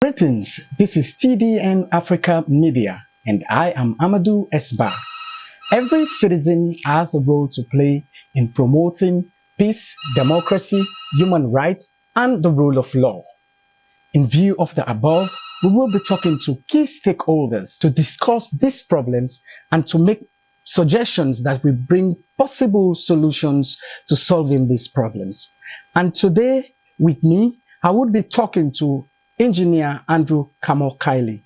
Greetings, this is TDN Africa Media and I am Amadu Saffia. Every citizen has a role to play in promoting peace, democracy, human rights and the rule of law. In view of the above, we will be talking to key stakeholders to discuss these problems and to make suggestions that will bring possible solutions to solving these problems. And today with me, I would be talking to Engineer Andrew Keili.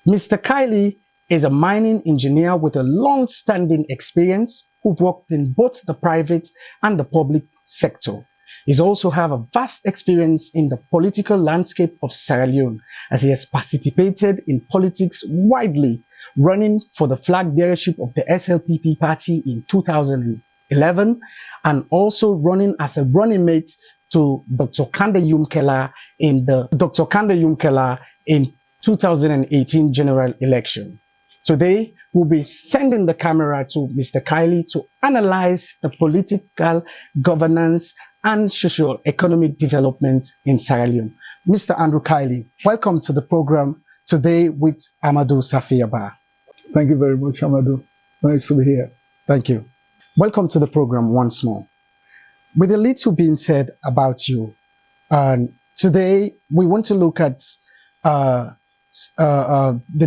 Mr. Keili is a mining engineer with a long-standing experience who worked in both the private and the public sector. He also has a vast experience in the political landscape of Sierra Leone, as he has participated in politics widely, running for the flag bearership of the SLPP party in 2011 and also running as a running mate to Dr. Kandeh Yumkella in 2018 general election. Today, we'll be sending the camera to Mr. Keili to analyze the political governance and socio-economic development in Sierra Leone. Mr. Andrew Keili, welcome to the program today with Amadu Saffia. Thank you very much, Amadu. Nice to be here. Thank you. Welcome to the program once more. With a little being said about you, today we want to look at the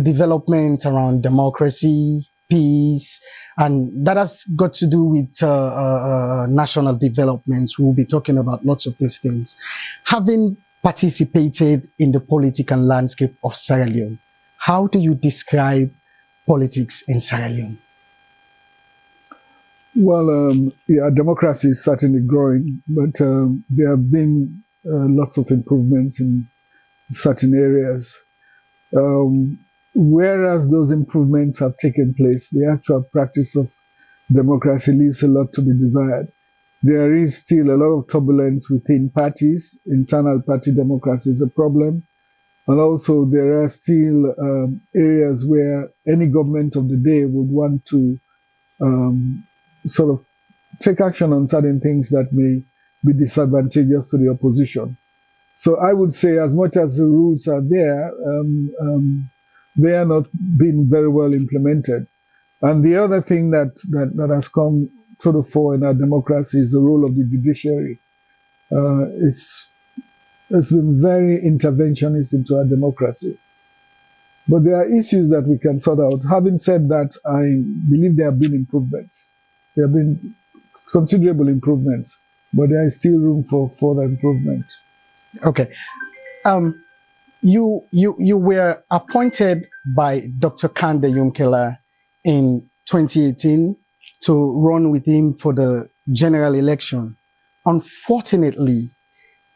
development around democracy, peace, and that has got to do with national development. We'll be talking about lots of these things. Having participated in the political landscape of Sierra Leone, how do you describe politics in Sierra Leone? Well, democracy is certainly growing, but there have been lots of improvements in certain areas. Whereas those improvements have taken place, the actual practice of democracy leaves a lot to be desired. There is still a lot of turbulence within parties. Internal party democracy is a problem. And also there are still areas where any government of the day would want to sort of take action on certain things that may be disadvantageous to the opposition. So I would say as much as the rules are there, they are not being very well implemented. And the other thing that has come to the fore in our democracy is the role of the judiciary. It's been very interventionist into our democracy. But there are issues that we can sort out. Having said that, I believe there have been improvements. There have been considerable improvements, but there is still room for further improvement. Okay. You were appointed by Dr. Kandeh Yumkella in 2018 to run with him for the general election. Unfortunately,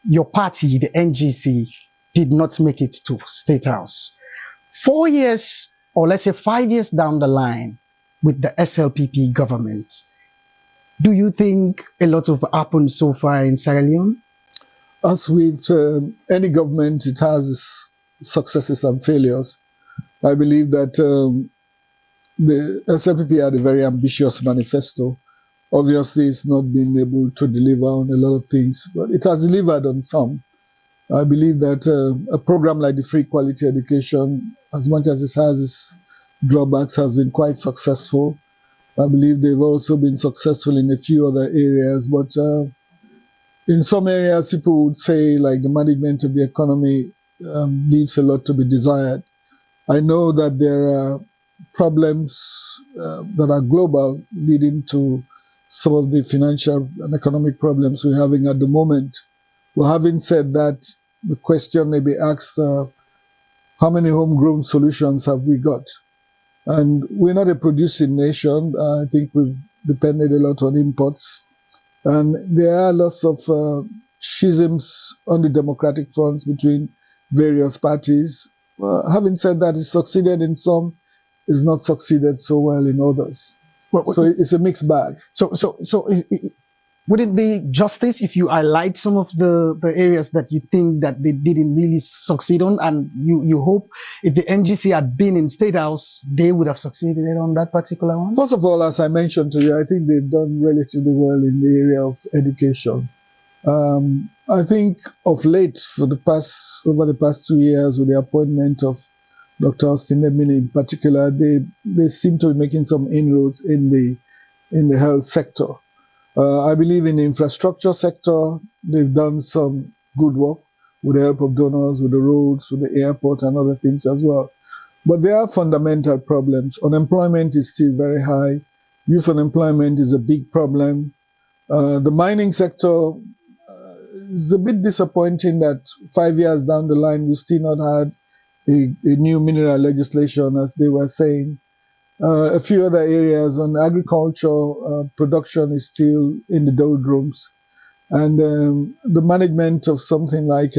your party, the NGC, did not make it to State House. 4 years, or let's say 5 years down the line with the SLPP government, do you think a lot have happened so far in Sierra Leone? As with any government, it has successes and failures. I believe that the SLPP had a very ambitious manifesto. Obviously, it's not been able to deliver on a lot of things, but it has delivered on some. I believe that a program like the free quality education, as much as it has its drawbacks, has been quite successful. I believe they've also been successful in a few other areas, but in some areas, people would say like the management of the economy leaves a lot to be desired. I know that there are problems that are global leading to some of the financial and economic problems we're having at the moment. Well, having said that, the question may be asked, how many homegrown solutions have we got? And we're not a producing nation. I think we've depended a lot on imports. And there are lots of schisms on the democratic fronts between various parties. Having said that, it's succeeded in some, it's not succeeded so well in others. So it's a mixed bag. So would it be justice if you highlight some of the areas that you think that they didn't really succeed on, and you hope if the NGC had been in State House, they would have succeeded on that particular one? First of all, as I mentioned to you, I think they've done relatively well in the area of education. I think of late, over the past 2 years, with the appointment of Dr. Austin Emini in particular, they seem to be making some inroads in the health sector. I believe in the infrastructure sector, they've done some good work with the help of donors, with the roads, with the airport and other things as well. But there are fundamental problems. Unemployment is still very high. Youth unemployment is a big problem. The mining sector is a bit disappointing that 5 years down the line, we still not had a new mineral legislation, as they were saying. A few other areas on agriculture, production is still in the doldrums. And the management of something like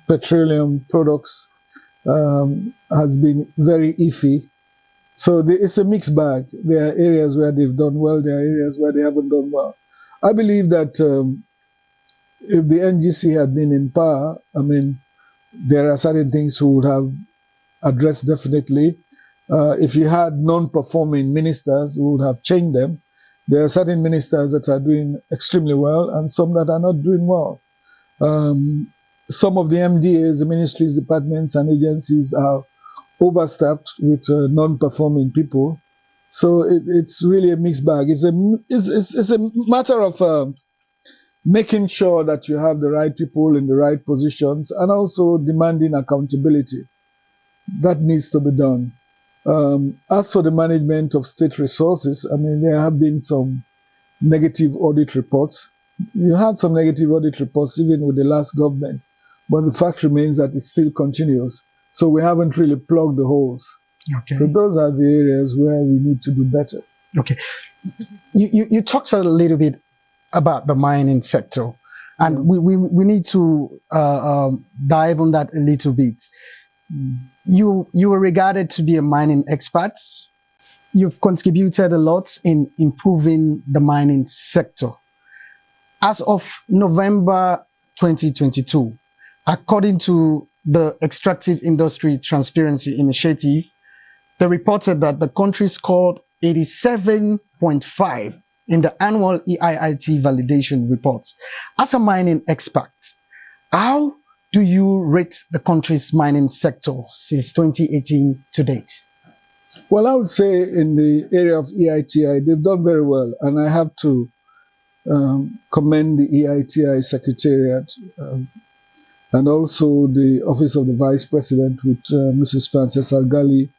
petroleum products has been very iffy. So it's a mixed bag. There are areas where they've done well, there are areas where they haven't done well. I believe that if the NGC had been in power, I mean, there are certain things we would have addressed definitely. If you had non-performing ministers, we would have changed them. There are certain ministers that are doing extremely well and some that are not doing well. Some of the MDAs, the ministries, departments, and agencies are overstaffed with non-performing people. So it's really a mixed bag. It's a matter of making sure that you have the right people in the right positions and also demanding accountability. That needs to be done. As for the management of state resources, I mean, there have been some negative audit reports. You had some negative audit reports even with the last government, but the fact remains that it still continues. So we haven't really plugged the holes. Okay. So those are the areas where we need to do better. Okay. You talked a little bit about the mining sector, and we need to dive on that a little bit. You were regarded to be a mining expert. You've contributed a lot in improving the mining sector. As of November 2022, according to the Extractive Industry Transparency Initiative, they reported that the country scored 87.5 in the annual EIIT validation reports. As a mining expert, how do you rate the country's mining sector since 2018 to date? Well, I would say in the area of EITI, they've done very well. And I have to commend the EITI Secretariat and also the Office of the Vice President with Mrs. Frances Algali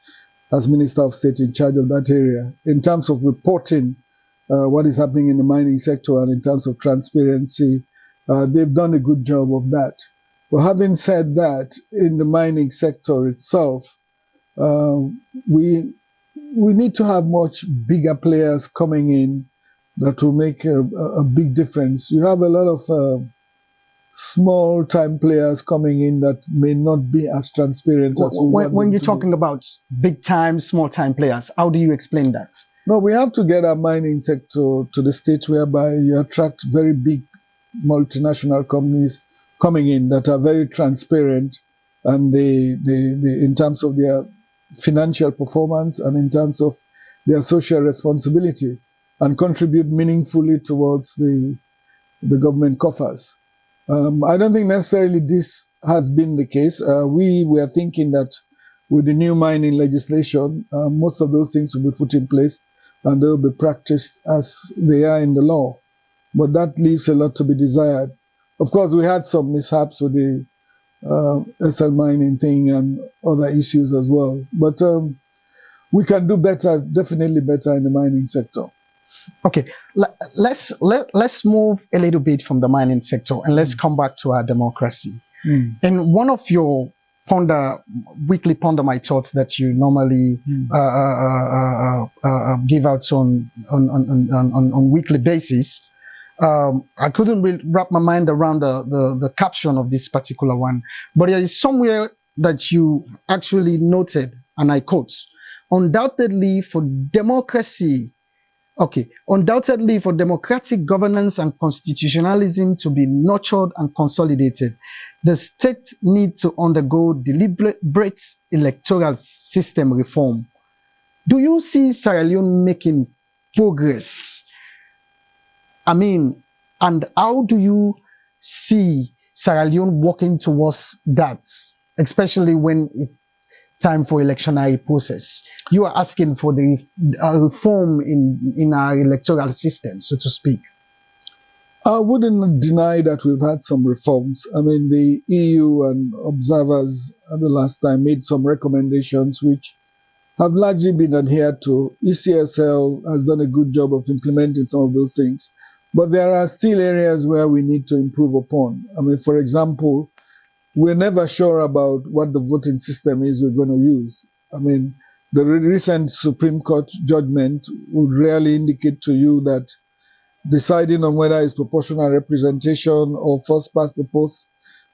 as Minister of State in charge of that area. In terms of reporting what is happening in the mining sector and in terms of transparency, they've done a good job of that. But having said that, in the mining sector itself, we need to have much bigger players coming in that will make a big difference. You have a lot of small-time players coming in that may not be as transparent as we want. When you're talking about big-time, small-time players, how do you explain that? No, we have to get our mining sector to the stage whereby you attract very big multinational companies coming in that are very transparent, and they in terms of their financial performance and in terms of their social responsibility, and contribute meaningfully towards the government coffers. I don't think necessarily this has been the case. We were thinking that with the new mining legislation, most of those things will be put in place and they will be practiced as they are in the law. But that leaves a lot to be desired. Of course, we had some mishaps with the SL mining thing and other issues as well. But we can do better, definitely better in the mining sector. Okay, let's move a little bit from the mining sector and let's come back to our democracy. In one of your weekly ponder my thoughts that you normally give out on weekly basis, I couldn't really wrap my mind around the caption of this particular one, but there is somewhere that you actually noted, and I quote, undoubtedly for democratic governance and constitutionalism to be nurtured and consolidated, the state needs to undergo deliberate electoral system reform. Do you see Sierra Leone making progress? I mean, And how do you see Sierra Leone working towards that, especially when it's time for electionary process? You are asking for the reform in our electoral system, so to speak. I wouldn't deny that we've had some reforms. I mean, the EU and observers at the last time made some recommendations which have largely been adhered to. ECSL has done a good job of implementing some of those things, but there are still areas where we need to improve upon. I mean, for example, we're never sure about what the voting system is we're going to use. I mean, the recent Supreme Court judgment would really indicate to you that deciding on whether it's proportional representation or first past the post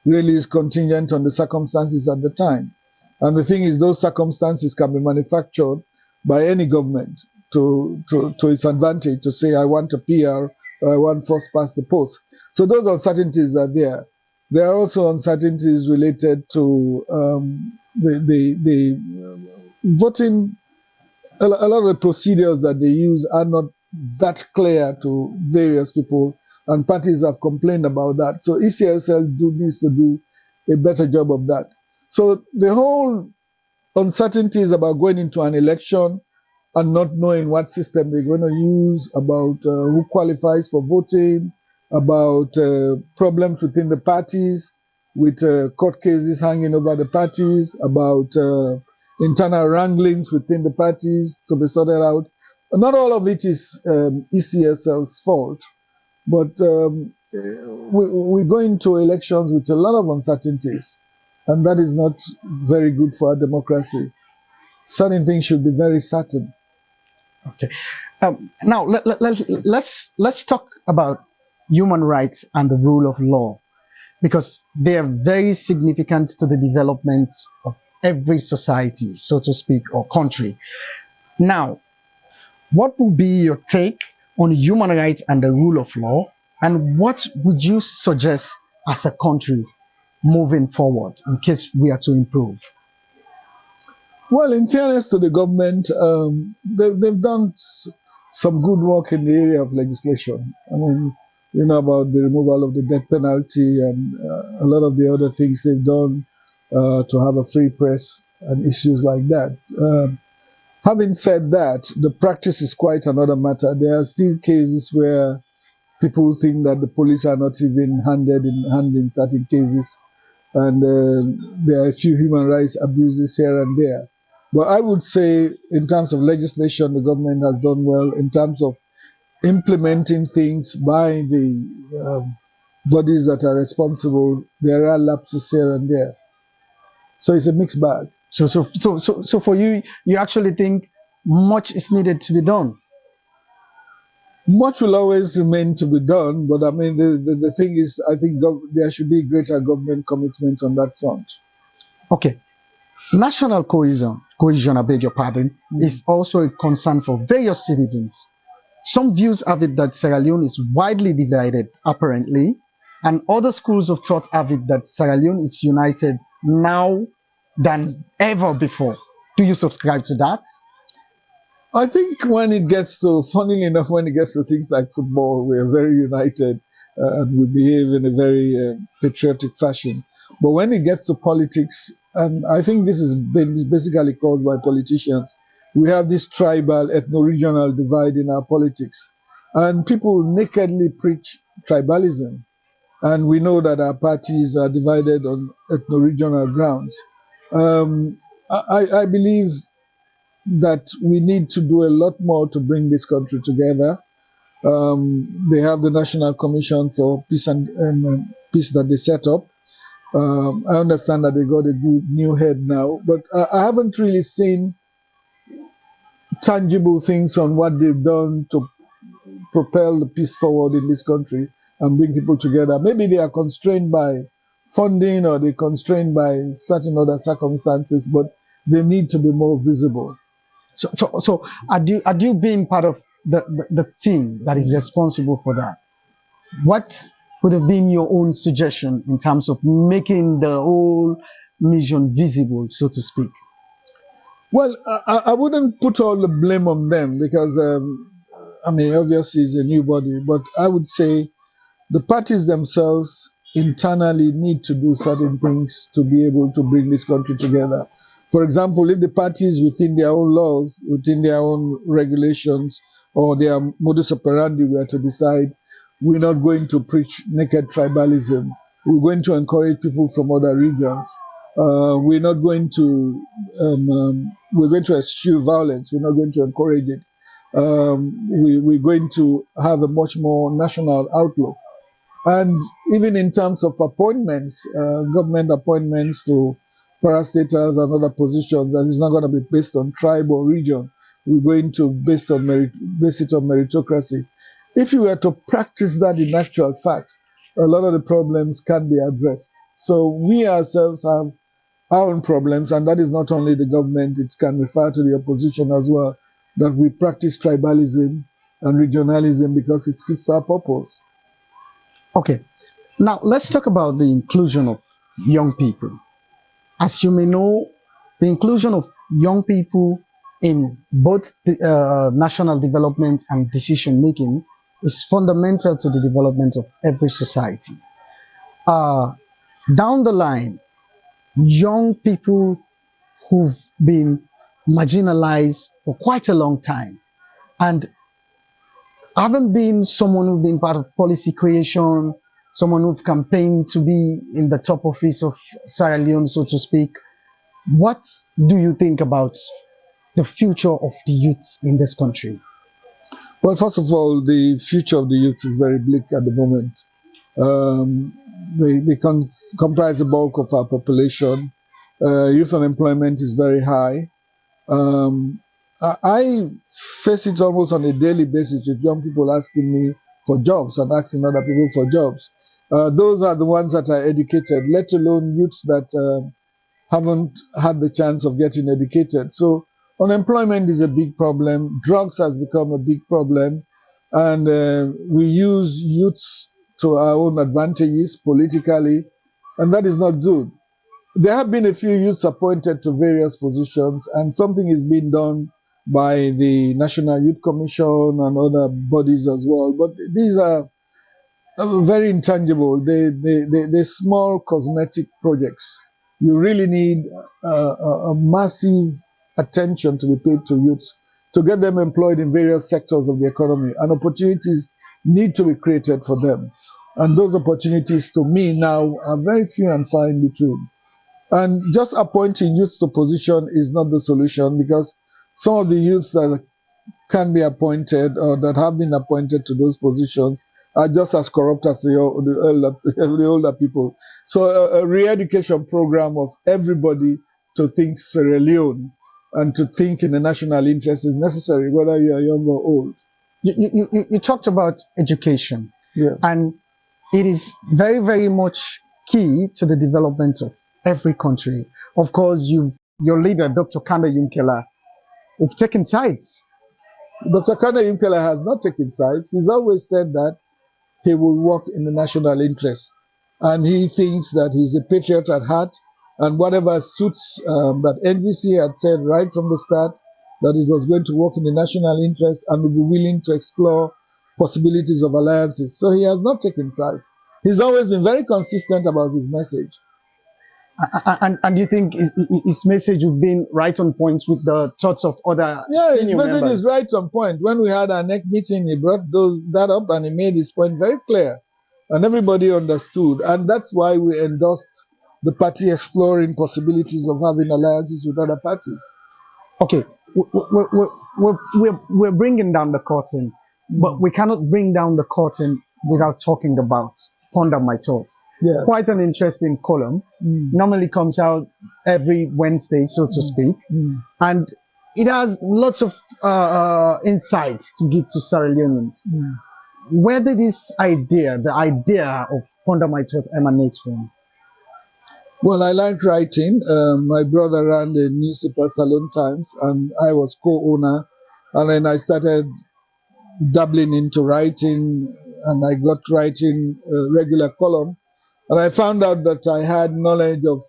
really is contingent on the circumstances at the time. And the thing is, those circumstances can be manufactured by any government to its advantage, to say, I want a PR or I want first past the post. So those uncertainties are there. There are also uncertainties related to the voting. A lot of the procedures that they use are not that clear to various people, and parties have complained about that. So ECSL needs to do a better job of that. So the whole uncertainties about going into an election and not knowing what system they're going to use, about who qualifies for voting, about problems within the parties, with court cases hanging over the parties, about internal wranglings within the parties to be sorted out. Not all of it is ECSL's fault, but we go into elections with a lot of uncertainties, and that is not very good for our democracy. Certain things should be very certain. Okay. Now let's talk about human rights and the rule of law, because they are very significant to the development of every society, so to speak, or country. Now, what would be your take on human rights and the rule of law, and what would you suggest as a country moving forward in case we are to improve? Well, in fairness to the government, they've done some good work in the area of legislation. I mean, you know about the removal of the death penalty and a lot of the other things they've done to have a free press and issues like that. Having said that, the practice is quite another matter. There are still cases where people think that the police are not even handed in handling certain cases, and there are a few human rights abuses here and there. But I would say, in terms of legislation, the government has done well. In terms of implementing things by the bodies that are responsible, there are lapses here and there. So it's a mixed bag. So for you, you actually think much is needed to be done? Much will always remain to be done, but I mean, the thing is, I think there should be greater government commitment on that front. Okay. National cohesion, I beg your pardon, is also a concern for various citizens. Some views have it that Sierra Leone is widely divided, apparently, and other schools of thought have it that Sierra Leone is united now than ever before. Do you subscribe to that? I think when it gets to, funnily enough, when it gets to things like football, we are very united and we behave in a very patriotic fashion. But when it gets to politics, and I think this is basically caused by politicians, we have this tribal, ethno-regional divide in our politics. And people nakedly preach tribalism. And we know that our parties are divided on ethno-regional grounds. I believe that we need to do a lot more to bring this country together. They have the National Commission for Peace and Peace that they set up. I understand that they got a good new head now, but I haven't really seen tangible things on what they've done to propel the peace forward in this country and bring people together. Maybe they are constrained by funding or they're constrained by certain other circumstances, but they need to be more visible. So had you been part of the team that is responsible for that? What would have been your own suggestion in terms of making the whole mission visible, so to speak? Well, I wouldn't put all the blame on them because, I mean, obviously it's a new body, but I would say the parties themselves internally need to do certain things to be able to bring this country together. For example, if the parties within their own laws, within their own regulations, or their modus operandi were to decide, we're not going to preach naked tribalism, we're going to encourage people from other regions, we're not going to, we're going to eschew violence, we're not going to encourage it, we're going to have a much more national outlook. And even in terms of appointments, government appointments to parastatals and other positions, that is not going to be based on tribe or region. We're going to base it on meritocracy. If you were to practice that in actual fact, a lot of the problems can be addressed. So we ourselves have our own problems, and that is not only the government, it can refer to the opposition as well, that we practice tribalism and regionalism because it fits our purpose. Okay, now let's talk about the inclusion of young people. As you may know, the inclusion of young people in both the, national development and decision making is fundamental to the development of every society. Down the line, young people who've been marginalized for quite a long time and haven't been someone who's been part of policy creation, someone who've campaigned to be in the top office of Sierra Leone, so to speak. What do you think about the future of the youth in this country? Well, first of all, the future of the youth is very bleak at the moment. They comprise the bulk of our population. Youth unemployment is very high. I face it almost on a daily basis with young people asking me for jobs and asking other people for jobs. Those are the ones that are educated, let alone youths that haven't had the chance of getting educated. So unemployment is a big problem. Drugs has become a big problem. And we use youths to our own advantages politically, and that is not good. There have been a few youths appointed to various positions, and something is being done by the National Youth Commission and other bodies as well. But these are very intangible. They're small cosmetic projects. You really need a massive attention to be paid to youths to get them employed in various sectors of the economy, and opportunities need to be created for them. And those opportunities, to me now, are very few and far in between. And just appointing youths to position is not the solution, because some of the youths that can be appointed or that have been appointed to those positions are just as corrupt as the older people. So a re-education program of everybody to think Sierra Leone and to think in the national interest is necessary, whether you are young or old. You talked about education, Yeah. and it is very, very much key to the development of every country. Of course, your leader, Dr. Kandeh Yumkella, have taken sides. Dr. Kandeh Yumkella has not taken sides. He's always said that he will work in the national interest. And he thinks that he's a patriot at heart, and whatever suits that NGC had said right from the start, that it was going to work in the national interest and would be willing to explore possibilities of alliances. So he has not taken sides. He's always been very consistent about his message. And you think his message would been right on point with the thoughts of other his message members? is right on point. When we had our next meeting, he brought that up and he made his point very clear. And everybody understood. And that's why we endorsed the party exploring possibilities of having alliances with other parties. Okay, we're bringing down the curtain, but we cannot bring down the curtain without talking about Ponder My Thoughts. Yeah. Quite an interesting column. Normally comes out every Wednesday, so to speak. And it has lots of insights to give to Sierra Leoneans. Where did this idea, the idea of Ponder My Thoughts, emanate from? Well, I like writing. My brother ran the newspaper Salon Times, and I was co-owner. And then I started dabbling into writing, and I got writing a regular column. And I found out that I had knowledge of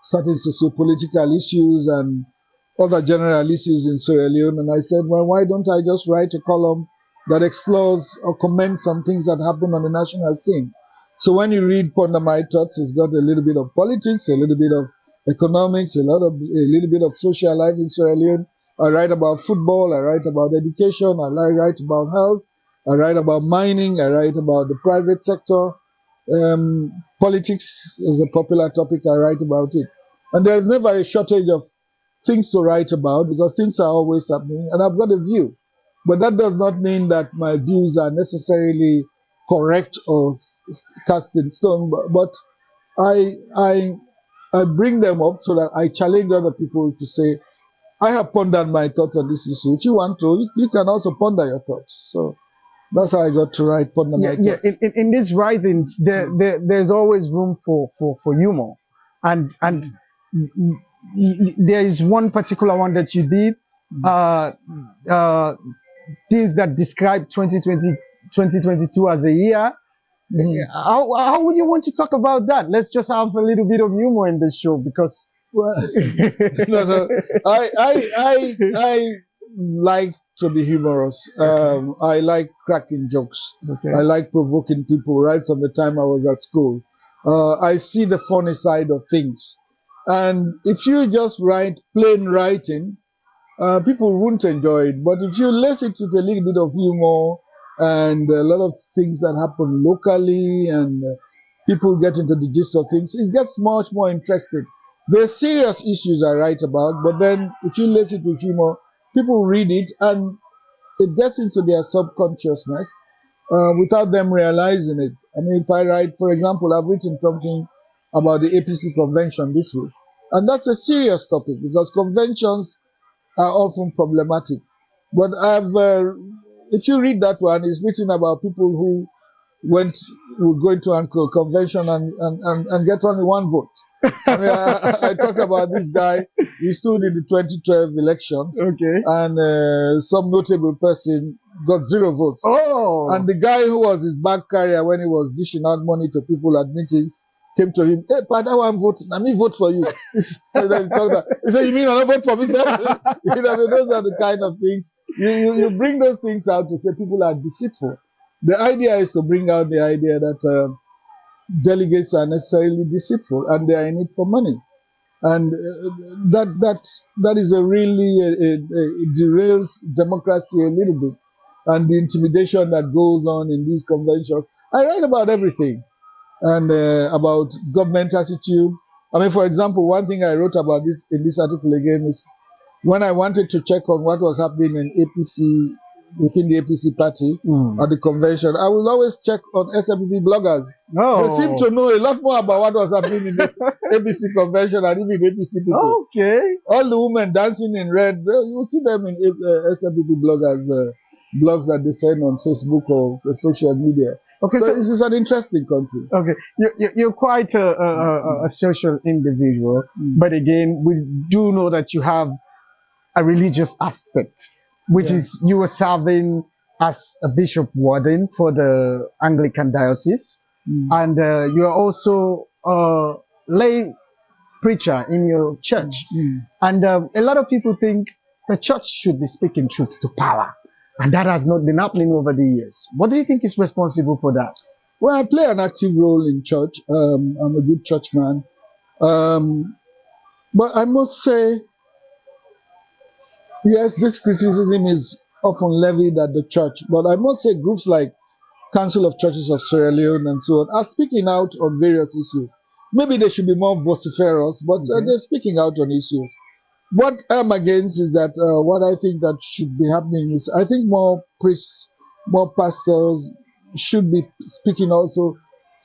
certain socio-political issues and other general issues in Sierra Leone. And I said, well, why don't I just write a column that explores or comments on things that happen on the national scene. So when you read Ponder My Thoughts, it's got a little bit of politics, a little bit of economics, a little bit of social life in Sierra Leone. I write about football, I write about education, I write about health, I write about mining, I write about the private sector. Politics is a popular topic, I write about it. And there's never a shortage of things to write about because things are always happening, and I've got a view. But that does not mean that my views are necessarily correct or cast in stone, but I bring them up so that I challenge other people to say, I have pondered my thoughts on this issue. If you want to, you can also ponder your thoughts. So that's how I got to write Ponder My Thoughts. In these writings, there's always room for humor, and there is one particular one that you did, things that describe 2022 as a year. How would you want to talk about that? Let's just have a little bit of humor in this show, because no. I like to be humorous. I like cracking jokes. I like provoking people right from the time I was at school. I see the funny side of things. And if you just write plain writing, people won't enjoy it. But if you lace it with a little bit of humor and a lot of things that happen locally, and people get into the gist of things, it gets much more interesting. There's serious issues I write about, but then if you lace it with humor, people read it and it gets into their subconsciousness without them realizing it. I mean, if I write, for example, I've written something about the APC convention this week, and that's a serious topic because conventions are often problematic. But if you read that one, it's written about people who would go into a convention and get only one vote. I mean, I talked about this guy. He stood in the 2012 elections, and some notable person got 0 votes. Oh. And the guy who was his bag carrier when he was dishing out money to people at meetings came to him, hey, but I want vote. Let me vote for you. And then he said, you mean I don't vote for me, sir? You know, those are the kind of things. You bring those things out to say people are deceitful. The idea is to bring out the idea that delegates are necessarily deceitful and they are in it for money. And that is a really it derails democracy a little bit. And the intimidation that goes on in these conventions. I write about everything. And about government attitudes. I mean, for example, one thing I wrote about this in this article again is when I wanted to check on what was happening in APC, within the APC party at the convention, I will always check on SLPP bloggers. They seem to know a lot more about what was happening in the APC convention and even APC people. All the women dancing in red, you will see them in SLPP bloggers, blogs that they send on Facebook or social media. So this is an interesting country. You're quite a social individual, but again, we do know that you have a religious aspect, which is you were serving as a bishop warden for the Anglican diocese, and you are also a lay preacher in your church. And a lot of people think the church should be speaking truth to power. And that has not been happening over the years. What do you think is responsible for that? Well, I play an active role in church. I'm a good churchman. But I must say, yes, this criticism is often levied at the church. But I must say groups like Council of Churches of Sierra Leone and so on are speaking out on various issues. Maybe they should be more vociferous, but they're speaking out on issues. What I'm against is that what I think that should be happening is I think more priests, more pastors should be speaking also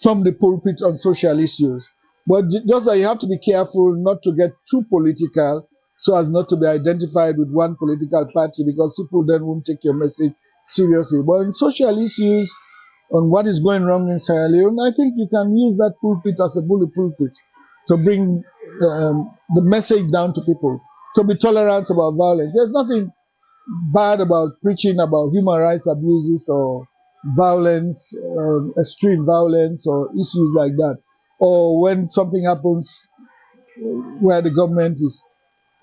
from the pulpit on social issues. But just that you have to be careful not to get too political so as not to be identified with one political party, because people then won't take your message seriously. But in social issues, on what is going wrong in Sierra Leone, I think you can use that pulpit as a bully pulpit to bring the message down to people. To be tolerant about violence. There's nothing bad about preaching about human rights abuses or violence, extreme violence or issues like that. Or when something happens where the government is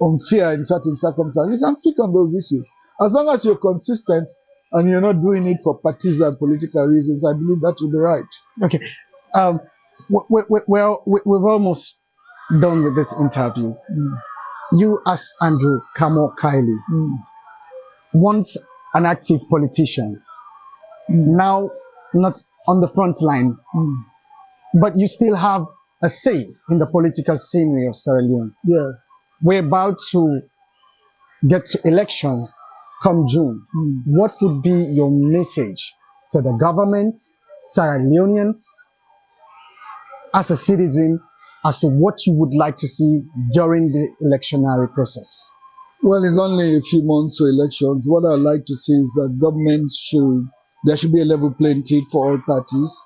unfair in certain circumstances, you can speak on those issues. As long as you're consistent and you're not doing it for partisan political reasons, I believe that would be right. Okay. We've almost done with this interview. You, as Andrew Keili, once an active politician, now not on the front line, but you still have a say in the political scenery of Sierra Leone. Yeah. We're about to get to election come June. What would be your message to the government, Sierra Leoneans, as a citizen, as to what you would like to see during the electionary process? Well, it's only a few months to elections. What I'd like to see is that there should be a level playing field for all parties.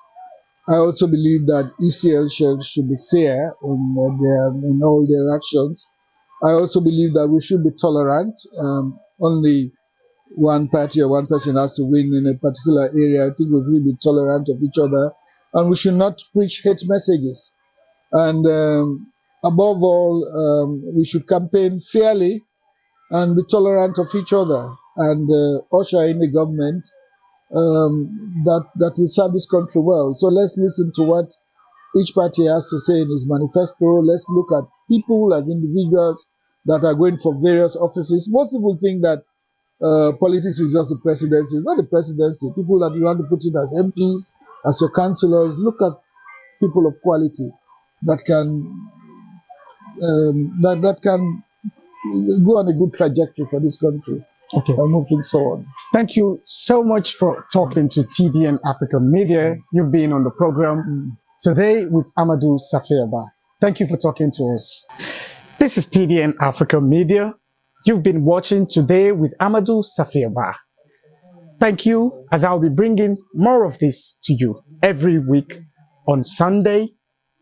I also believe that ECL should be fair in all their actions. I also believe that we should be tolerant. Only one party or one person has to win in a particular area. I think we should be tolerant of each other, and we should not preach hate messages. And above all, we should campaign fairly and be tolerant of each other, and usher in a government that will serve this country well. So let's listen to what each party has to say in its manifesto. Let's look at people as individuals that are going for various offices. Most people think that politics is just the presidency. It's not the presidency. People that you want to put in as MPs, as your councillors, look at people of quality that can go on a good trajectory for this country. Okay. And move things forward. Thank you so much for talking to TDN African Media. You've been on the program today with Amadu Saffia. Thank you for talking to us. This is TDN African Media. You've been watching Today with Amadu Saffia. Thank you, as I'll be bringing more of this to you every week on Sunday.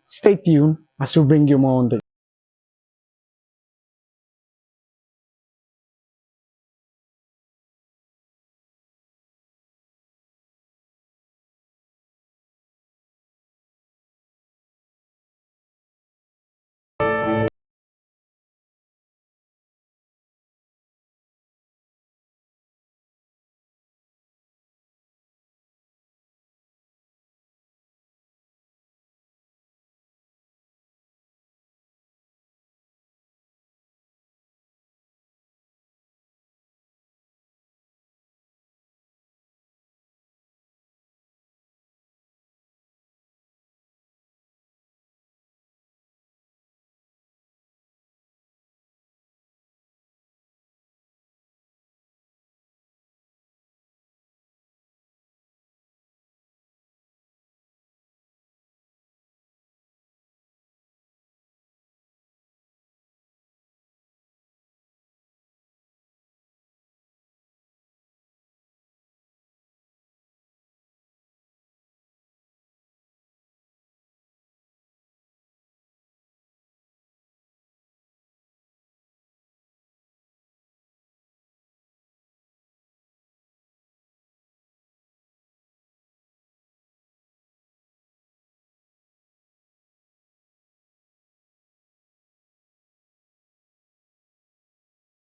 Stay tuned as we bring you more on this.